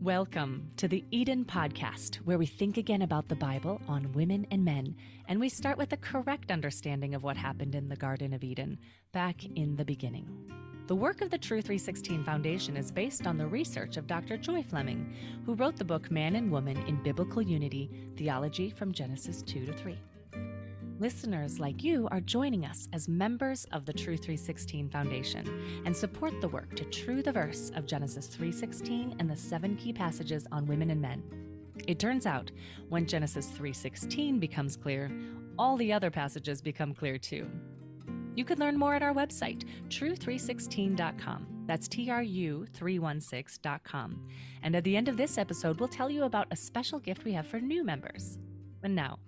Welcome to the Eden Podcast, where we think again about the Bible on women and men, and we start with the correct understanding of what happened in the Garden of Eden, back in the beginning. The work of the True 316 Foundation is based on the research of Dr. Joy Fleming, who wrote the book Man and Woman in Biblical Unity, Theology from Genesis 2 to 3. Listeners like you are joining us as members of the True 316 Foundation and support the work to true the verse of Genesis 3:16 and the 7 key passages on women and men. It turns out, when Genesis 3:16 becomes clear, all the other passages become clear too. You can learn more at our website, true316.com. That's TRU316.com. And at the end of this episode, we'll tell you about a special gift we have for new members. And now,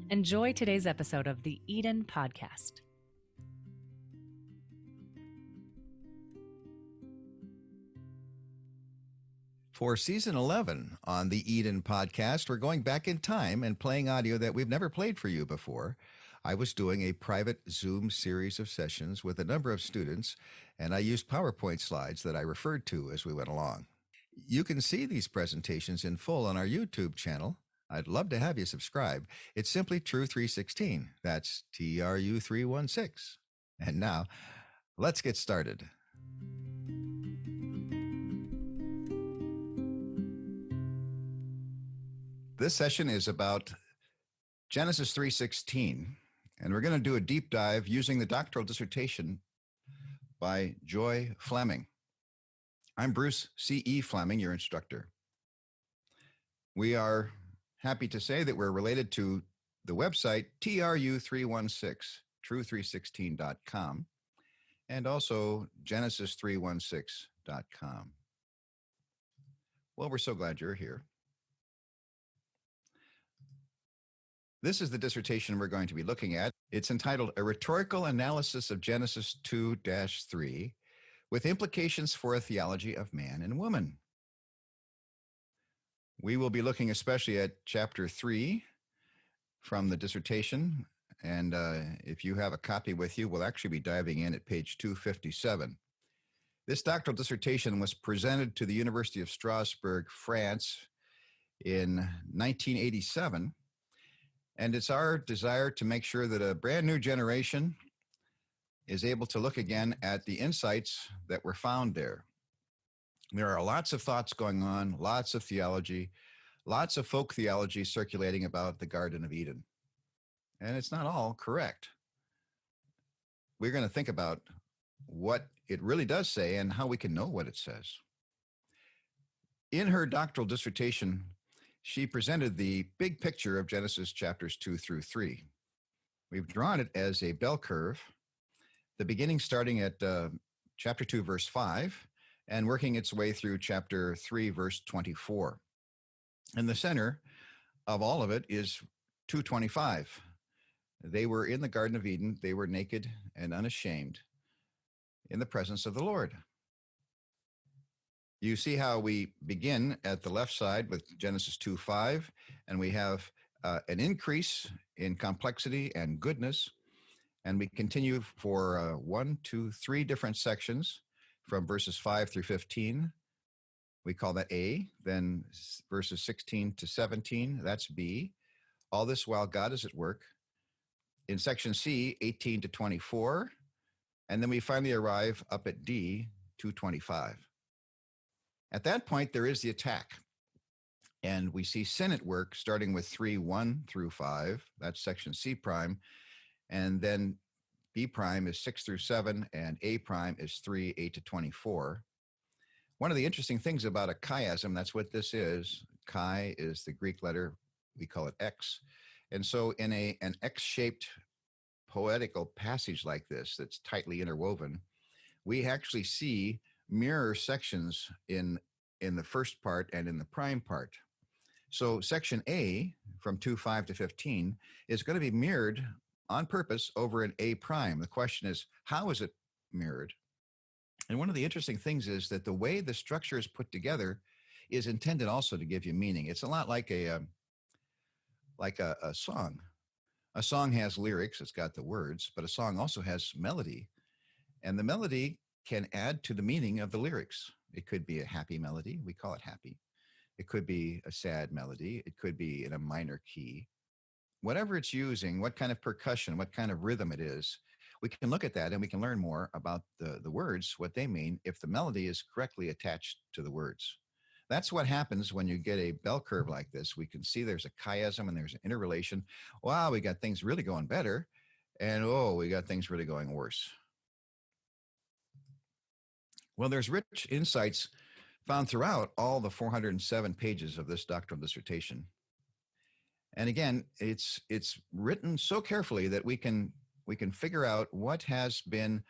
enjoy today's episode of the Eden Podcast. For Season 11 on the Eden Podcast, we're going back in time and playing audio that we've never played for you before. I was doing a private Zoom series of sessions with a number of students, and I used PowerPoint slides that I referred to as we went along. You can see these presentations in full on our YouTube channel. I'd love to have you subscribe. It's simply True 316. That's TRU316. And now, let's get started. This session is about Genesis 3:16, and we're going to do a deep dive using the doctoral dissertation by Joy Fleming. I'm Bruce C.E. Fleming, your instructor. We are happy to say that we're related to the website TRU316, true316.com, and also genesis316.com. Well, we're so glad you're here. This is the dissertation we're going to be looking at. It's entitled A Rhetorical Analysis of Genesis 2-3 with Implications for a Theology of Man and Woman. We will be looking especially at chapter 3 from the dissertation, and if you have a copy with you, we'll actually be diving in at page 257. This doctoral dissertation was presented to the University of Strasbourg, France in 1987, and it's our desire to make sure that a brand new generation is able to look again at the insights that were found there. There are lots of thoughts going on, lots of theology, lots of folk theology circulating about the Garden of Eden. And it's not all correct. We're going to think about what it really does say and how we can know what it says. In her doctoral dissertation, she presented the big picture of Genesis chapters 2 through 3. We've drawn it as a bell curve, the beginning starting at chapter 2, verse 5, and working its way through chapter 3, verse 24. And the center of all of it is 2:25. They were in the Garden of Eden. They were naked and unashamed in the presence of the Lord. You see how we begin at the left side with Genesis 2:5, and we have an increase in complexity and goodness, and we continue for 3 different sections from verses 5 through 15. We call that A. Then verses 16 to 17, that's B. All this while God is at work. In section C, 18 to 24. And then we finally arrive up at D, 2:25. At that point, there is the attack. And we see sin at work, starting with 3:1 through 5. That's section C prime. And then B prime is 6 through 7, and A prime is 3, 8 to 24. One of the interesting things about a chiasm, that's what this is. Chi is the Greek letter, we call it X. And so in an X-shaped poetical passage like this that's tightly interwoven, we actually see mirror sections in the first part and in the prime part. So section A, from 2:5 to 15, is going to be mirrored on purpose over an A prime. The question is, how is it mirrored? And one of the interesting things is that the way the structure is put together is intended also to give you meaning. It's a lot like a song. A song has lyrics, it's got the words, but a song also has melody. And the melody can add to the meaning of the lyrics. It could be a happy melody, we call it happy. It could be a sad melody. It could be in a minor key. Whatever it's using, what kind of percussion, what kind of rhythm it is, we can look at that and we can learn more about the words, what they mean, if the melody is correctly attached to the words. That's what happens when you get a bell curve like this. We can see there's a chiasm and there's an interrelation. Wow, we got things really going better. And oh, we got things really going worse. Well, there's rich insights found throughout all the 407 pages of this doctoral dissertation. And again, it's written so carefully that we can figure out what has been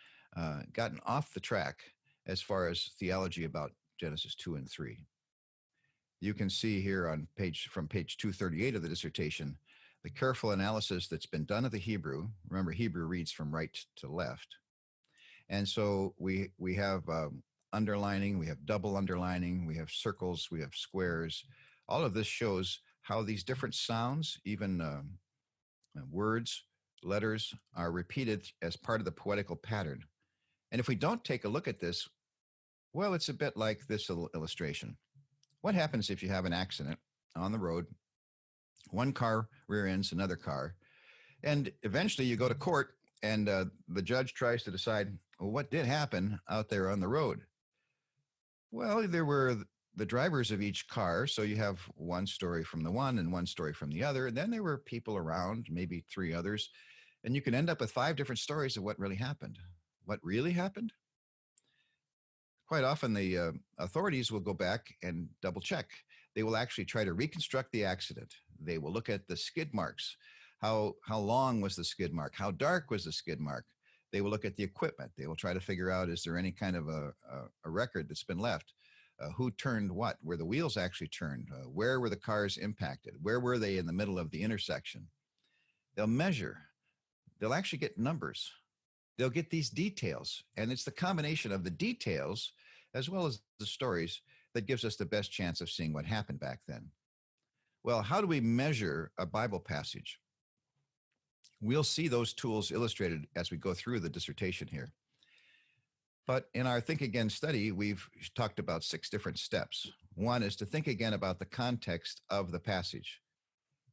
gotten off the track as far as theology about Genesis 2 and 3. You can see here on from page 238 of the dissertation, the careful analysis that's been done of the Hebrew. Remember, Hebrew reads from right to left. And so we have underlining, we have double underlining, we have circles, we have squares. All of this shows how these different sounds, even words, letters, are repeated as part of the poetical pattern. And if we don't take a look at this, well, it's a bit like this illustration. What happens if you have an accident on the road? One car rear ends another car, and eventually you go to court, and the judge tries to decide, well, what did happen out there on the road? Well, there were the drivers of each car, so you have one story from the one and one story from the other, and then there were people around, maybe three others, and you can end up with 5 different stories of what really happened. What really happened? Quite often, the authorities will go back and double check. They will actually try to reconstruct the accident. They will look at the skid marks. How long was the skid mark? How dark was the skid mark? They will look at the equipment. They will try to figure out, is there any kind of a record that's been left? Who turned what? Were the wheels actually turned? Where were the cars impacted? Where were they in the middle of the intersection? They'll measure. They'll actually get numbers. They'll get these details. And it's the combination of the details as well as the stories that gives us the best chance of seeing what happened back then. Well, how do we measure a Bible passage? We'll see those tools illustrated as we go through the dissertation here. But in our Think Again study, we've talked about 6 different steps. One is to think again about the context of the passage.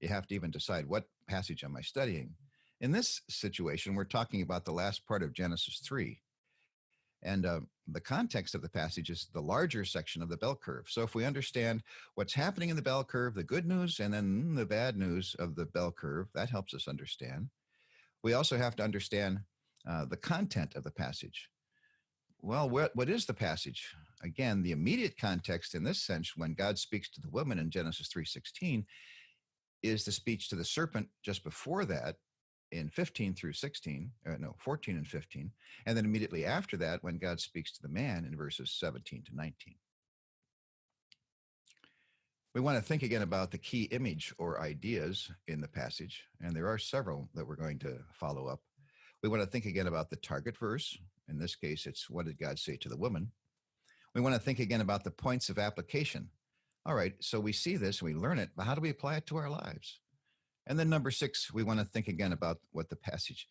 You have to even decide, what passage am I studying? In this situation, we're talking about the last part of Genesis 3. And the context of the passage is the larger section of the bell curve. So if we understand what's happening in the bell curve, the good news, and then the bad news of the bell curve, that helps us understand. We also have to understand the content of the passage. Well, what is the passage? Again, the immediate context in this sense, when God speaks to the woman in Genesis 3:16, is the speech to the serpent just before that in 14 and 15, and then immediately after that when God speaks to the man in verses 17 to 19. We want to think again about the key image or ideas in the passage, and there are several that we're going to follow up. We want to think again about the target verse. In this case, it's what did God say to the woman? We want to think again about the points of application. All right, so we see this, we learn it, but how do we apply it to our lives? And then number 6, we want to think again about what the passage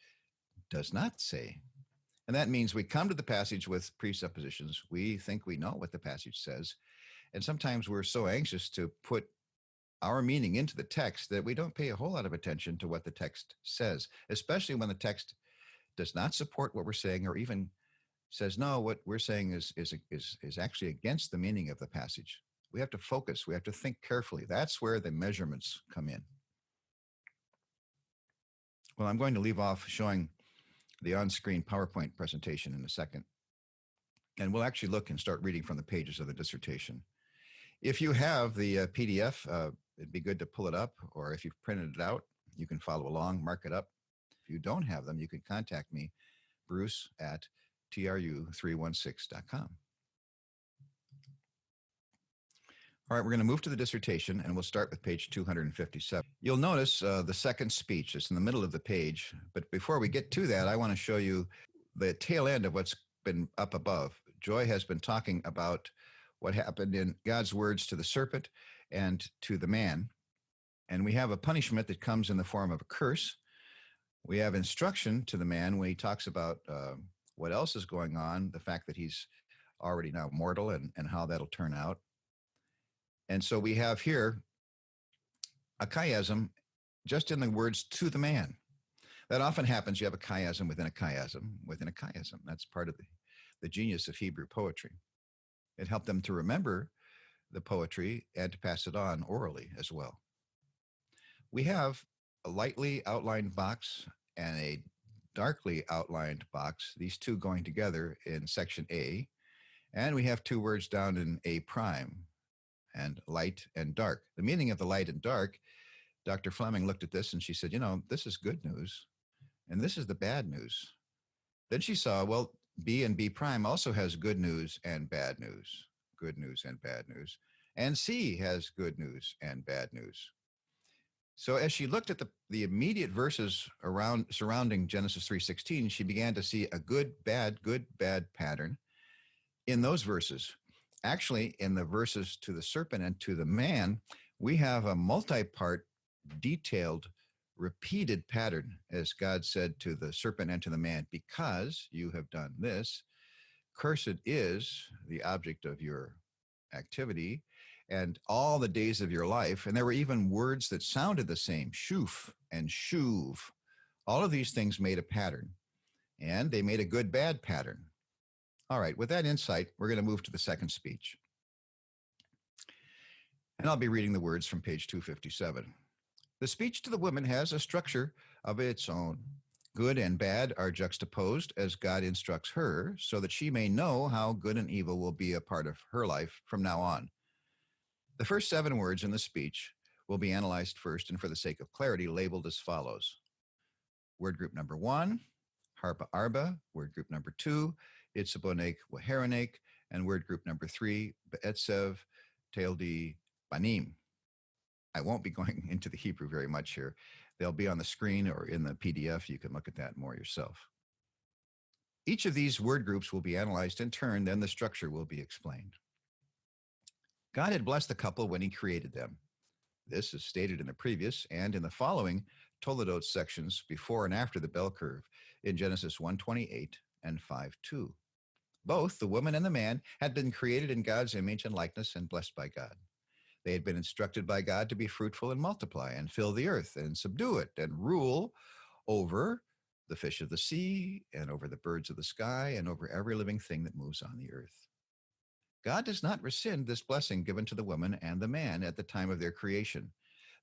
does not say. And that means we come to the passage with presuppositions. We think we know what the passage says. And sometimes we're so anxious to put our meaning into the text that we don't pay a whole lot of attention to what the text says, especially when the text does not support what we're saying, or even says, no, what we're saying is actually against the meaning of the passage. We have to focus. We have to think carefully. That's where the measurements come in. Well, I'm going to leave off showing the on-screen PowerPoint presentation in a second. And we'll actually look and start reading from the pages of the dissertation. If you have the PDF, it'd be good to pull it up, or if you've printed it out, you can follow along, mark it up. If you don't have them, you can contact me, Bruce at tru316.com. All right, we're going to move to the dissertation, and we'll start with page 257. You'll notice the second speech. It's in the middle of the page. But before we get to that, I want to show you the tail end of what's been up above. Joy has been talking about what happened in God's words to the serpent and to the man. And we have a punishment that comes in the form of a curse. We have instruction to the man when he talks about what else is going on, the fact that he's already now mortal and how that'll turn out. And so we have here a chiasm just in the words to the man. That often happens. You have a chiasm within a chiasm within a chiasm. That's part of the genius of Hebrew poetry. It helped them to remember the poetry and to pass it on orally as well. We have a lightly outlined box and a darkly outlined box, these two going together in section A. And we have two words down in A prime, and light and dark. The meaning of the light and dark, Dr. Fleming looked at this and she said, this is good news and this is the bad news. Then she saw, well, B and B prime also has good news and bad news, good news and bad news. And C has good news and bad news. So as she looked at the immediate verses surrounding Genesis 3:16, she began to see a good, bad pattern in those verses. Actually, in the verses to the serpent and to the man, we have a multi-part, detailed, repeated pattern, as God said to the serpent and to the man, because you have done this, cursed is the object of your activity and all the days of your life. And there were even words that sounded the same, shuf and shuv. All of these things made a pattern, and they made a good, bad pattern. All right, with that insight, we're going to move to the second speech. And I'll be reading the words from page 257. The speech to the woman has a structure of its own. Good and bad are juxtaposed as God instructs her, so that she may know how good and evil will be a part of her life from now on. The first 7 words in the speech will be analyzed first, and for the sake of clarity, labeled as follows. Word group number 1, harpa arba. Word group number 2, itzabonek waheronek. And word group number 3, be'etzev teildi banim. I won't be going into the Hebrew very much here. They'll be on the screen or in the PDF. You can look at that more yourself. Each of these word groups will be analyzed in turn, then the structure will be explained. God had blessed the couple when he created them. This is stated in the previous and in the following Toledot sections before and after the bell curve in Genesis 1:28 and 5:2. Both the woman and the man had been created in God's image and likeness and blessed by God. They had been instructed by God to be fruitful and multiply and fill the earth and subdue it and rule over the fish of the sea and over the birds of the sky and over every living thing that moves on the earth. God does not rescind this blessing given to the woman and the man at the time of their creation.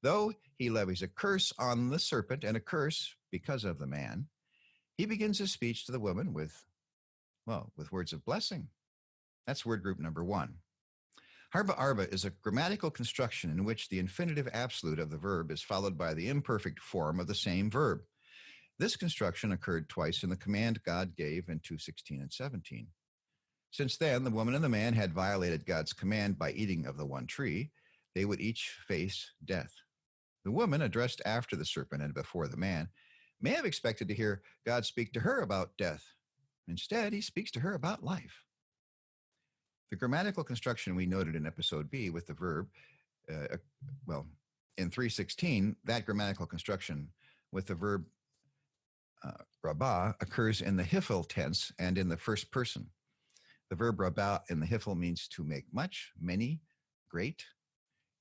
Though he levies a curse on the serpent and a curse because of the man, he begins his speech to the woman with words of blessing. That's word group number 1. Harba arba is a grammatical construction in which the infinitive absolute of the verb is followed by the imperfect form of the same verb. This construction occurred twice in the command God gave in 2:16 and 17. Since then, the woman and the man had violated God's command by eating of the one tree. They would each face death. The woman, addressed after the serpent and before the man, may have expected to hear God speak to her about death. Instead, he speaks to her about life. The grammatical construction we noted in episode B with the verb, in 3:16, that grammatical construction with the verb rabah occurs in the hifil tense and in the first person. The verb rabah in the hifil means to make much, many, great.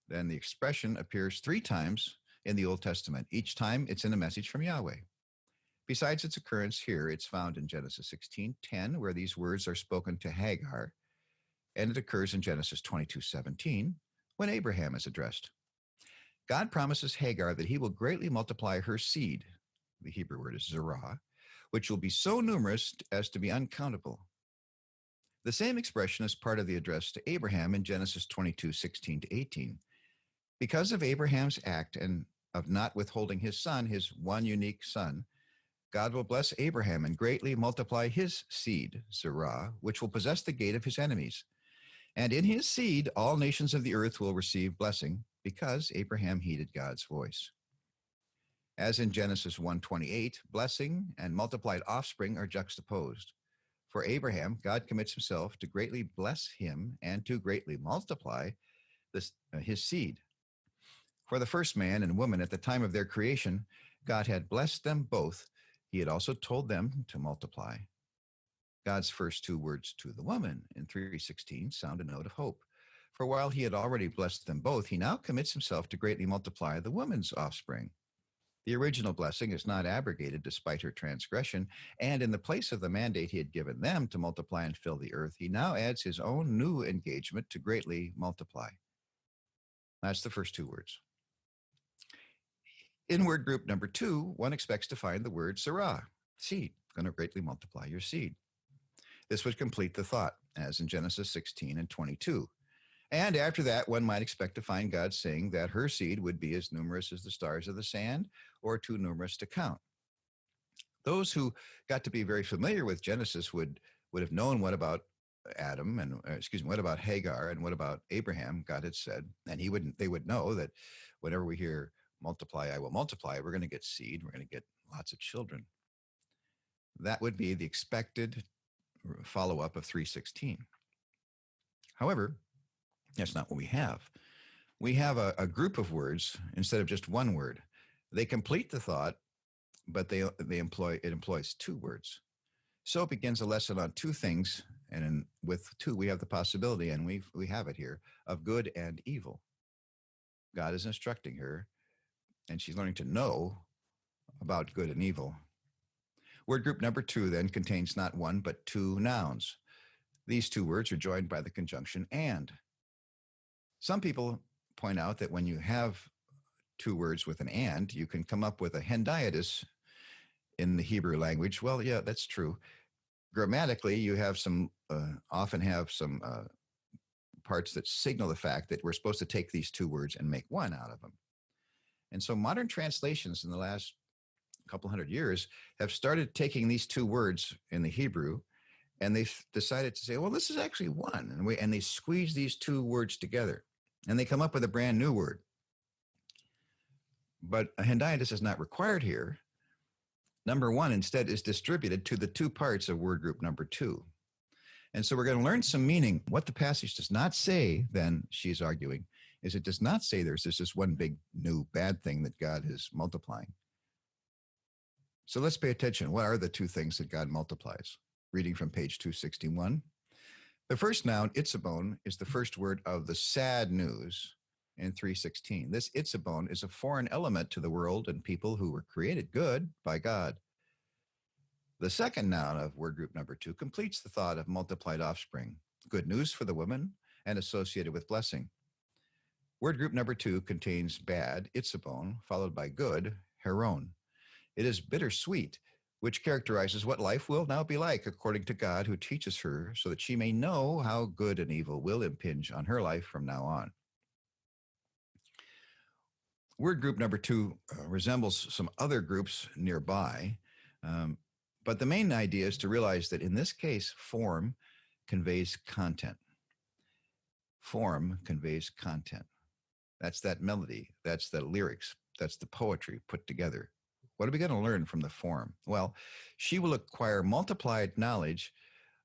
Then the expression appears 3 times in the Old Testament. Each time it's in a message from Yahweh. Besides its occurrence here, it's found in Genesis 16:10, where these words are spoken to Hagar, and it occurs in Genesis 22:17 when Abraham is addressed. God promises Hagar that he will greatly multiply her seed. The Hebrew word is zerah, which will be so numerous as to be uncountable. The same expression is part of the address to Abraham in Genesis 22:16 to 18. Because of Abraham's act and of not withholding his son, his one unique son, God will bless Abraham and greatly multiply his seed, zerah, which will possess the gate of his enemies. And in his seed, all nations of the earth will receive blessing because Abraham heeded God's voice. As in Genesis 1:28, blessing and multiplied offspring are juxtaposed. For Abraham, God commits himself to greatly bless him and to greatly multiply his seed. For the first man and woman at the time of their creation, God had blessed them both. He had also told them to multiply. God's first 2 words to the woman in 3:16 sound a note of hope. For while he had already blessed them both, he now commits himself to greatly multiply the woman's offspring. The original blessing is not abrogated despite her transgression, and in the place of the mandate he had given them to multiply and fill the earth, he now adds his own new engagement to greatly multiply. That's the first two words. In word group number 2, one expects to find the word Sarah, seed, going to greatly multiply your seed. This would complete the thought, as in Genesis 16 and 22. And after that, one might expect to find God saying that her seed would be as numerous as the stars of the sand, or too numerous to count. Those who got to be very familiar with Genesis would have known what about Adam and what about Hagar and what about Abraham God had said, and they would know that whenever we hear multiply, I will multiply, we're going to get seed, we're going to get lots of children. That would be the expected follow-up of 3:16. However, that's not what we have. We have a group of words instead of just one word. They complete the thought, but it employs two words. So it begins a lesson on two things, and with two we have the possibility, and we have it here, of good and evil. God is instructing her, and she's learning to know about good and evil. Word group number 2 then contains not one but two nouns. These two words are joined by the conjunction and. Some people point out that when you have two words with an and, you can come up with a hendiadys in the Hebrew language. Well, yeah, that's true. Grammatically, you have often have some parts that signal the fact that we're supposed to take these two words and make one out of them. And so modern translations in the last couple hundred years have started taking these two words in the Hebrew, and they've decided to say, well, this is actually one. And they squeeze these two words together, and they come up with a brand new word. But a hendiadys is not required here. Number one instead is distributed to the two parts of word group number 2. And so we're going to learn some meaning. What the passage does not say, then, she's arguing, is it does not say there's this one big new bad thing that God is multiplying. So let's pay attention. What are the two things that God multiplies? Reading from page 261. The first noun, itzabon, is the first word of the sad news in 3:16. This itzabon is a foreign element to the world and people who were created good by God. The second noun of word group number 2 completes the thought of multiplied offspring, good news for the woman and associated with blessing. Word group number 2 contains bad, itzabon, followed by good, heron. It is bittersweet, which characterizes what life will now be like according to God, who teaches her so that she may know how good and evil will impinge on her life from now on. Word group number 2 resembles some other groups nearby, but the main idea is to realize that in this case, form conveys content. Form conveys content. That's that melody. That's the lyrics. That's the poetry put together. What are we going to learn from the form? Well, she will acquire multiplied knowledge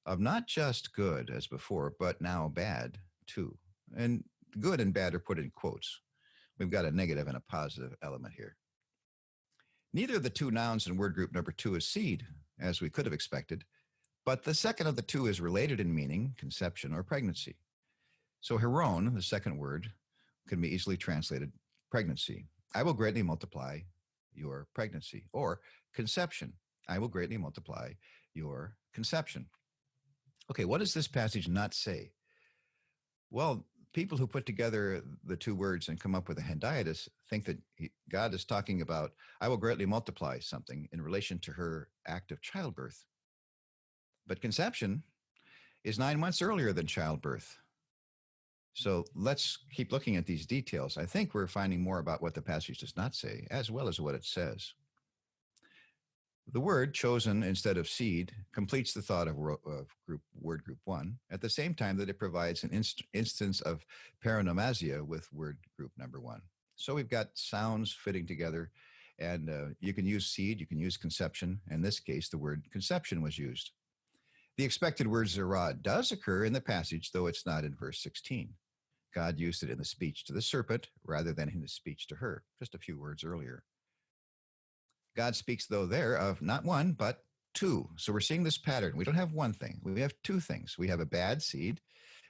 of not just good as before, but now bad too. And good and bad are put in quotes. We've got a negative and a positive element here. Neither of the two nouns in word group number 2 is seed, as we could have expected, but the second of the two is related in meaning, conception or pregnancy. So heron, the second word, can be easily translated pregnancy. I will greatly multiply your pregnancy. Or conception. I will greatly multiply your conception. Okay, what does this passage not say? Well, people who put together the two words and come up with a hendiadys think that God is talking about, I will greatly multiply something in relation to her act of childbirth. But conception is 9 months earlier than childbirth. So let's keep looking at these details. I think we're finding more about what the passage does not say, as well as what it says. The word chosen instead of seed completes the thought of word group 1 at the same time that it provides an instance of paronomasia with word group number 1. So we've got sounds fitting together, and you can use seed, you can use conception. In this case, the word conception was used. The expected word zerah does occur in the passage, though it's not in verse 16. God used it in the speech to the serpent rather than in his speech to her, just a few words earlier. God speaks, though, there of not one, but two. So we're seeing this pattern. We don't have one thing. We have two things. We have a bad seed,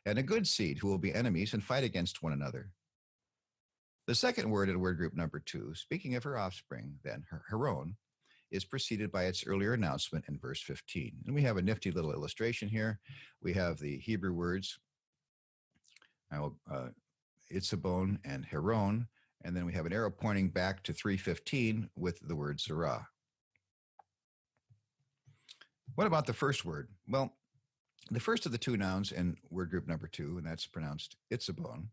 and a good seed who will be enemies and fight against one another. The second word in word group number 2, speaking of her offspring, then, her own, is preceded by its earlier announcement in verse 15. And we have a nifty little illustration here. We have the Hebrew words, Itzabon and Heron, and then we have an arrow pointing back to 3:15 with the word Zerah. What about the first word? Well, the first of the two nouns in word group number 2, and that's pronounced Itzabon,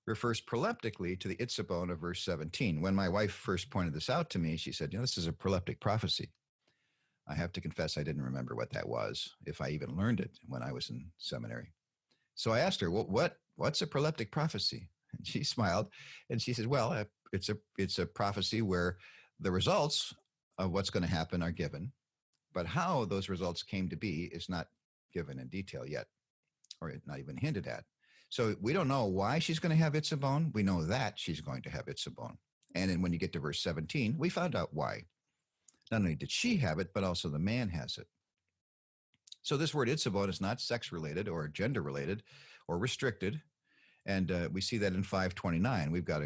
refers proleptically to the Itzabon of verse 17. When my wife first pointed this out to me, she said, this is a proleptic prophecy. I have to confess I didn't remember what that was, if I even learned it when I was in seminary. So I asked her, what's a proleptic prophecy? And she smiled, and she said, well, it's a prophecy where the results of what's going to happen are given, but how those results came to be is not given in detail yet, or not even hinted at. So we don't know why she's going to have Itzabon. We know that she's going to have Itzabon. And then when you get to verse 17, we found out why. Not only did she have it, but also the man has it. So this word Itzabon is not sex-related or gender-related or restricted. And we see that in 5:29. We've got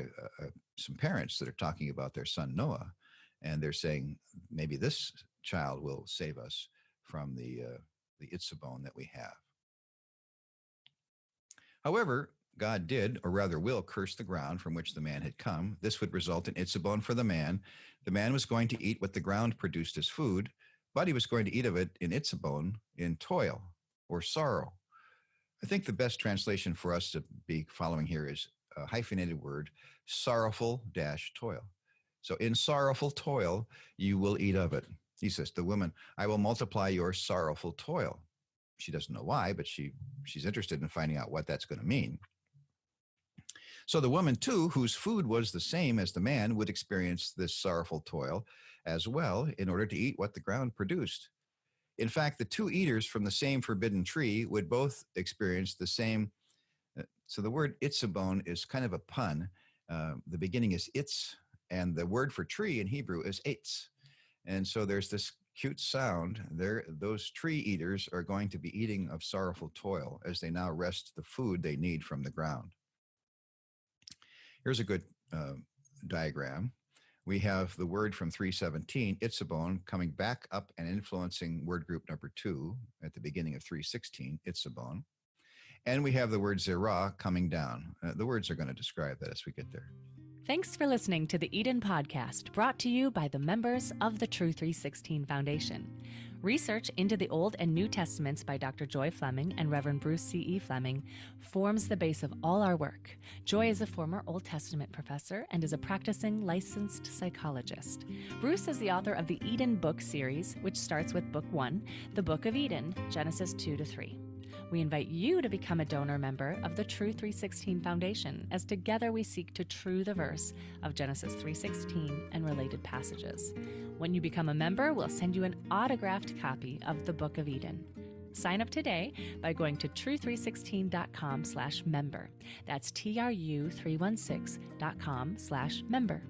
some parents that are talking about their son Noah, and they're saying maybe this child will save us from the Itzabon that we have. However, God did, or rather will, curse the ground from which the man had come. This would result in Itzabon for the man. The man was going to eat what the ground produced as food, but he was going to eat of it in Itzabon, in toil or sorrow. I think the best translation for us to be following here is a hyphenated word, sorrowful-toil. So in sorrowful toil, you will eat of it. He says to the woman, I will multiply your sorrowful toil. She doesn't know why, but she's interested in finding out what that's going to mean. So the woman, too, whose food was the same as the man, would experience this sorrowful toil as well in order to eat what the ground produced. In fact, the two eaters from the same forbidden tree would both experience the same. So the word Itzabon is kind of a pun. The beginning is itz, and the word for tree in Hebrew is eitz. And so there's this cute sound there. Those tree eaters are going to be eating of sorrowful toil as they now wrest the food they need from the ground. Here's a good diagram. We have the word from 3:17, Itzabon, coming back up and influencing word group number 2 at the beginning of 3:16, Itzabon. And we have the word Zerah coming down. The words are going to describe that as we get there. Thanks for listening to the Eden Podcast, brought to you by the members of the True 316 Foundation. Research into the Old and New Testaments by Dr. Joy Fleming and Reverend Bruce C.E. Fleming forms the base of all our work. Joy is a former Old Testament professor and is a practicing licensed psychologist. Bruce is the author of the Eden Book series, which starts with Book 1, the Book of Eden, Genesis 2-3. We invite you to become a donor member of the True 316 Foundation, as together we seek to true the verse of Genesis 3:16 and related passages. When you become a member, we'll send you an autographed copy of the Book of Eden. Sign up today by going to true316.com/member. That's TRU316.com/member.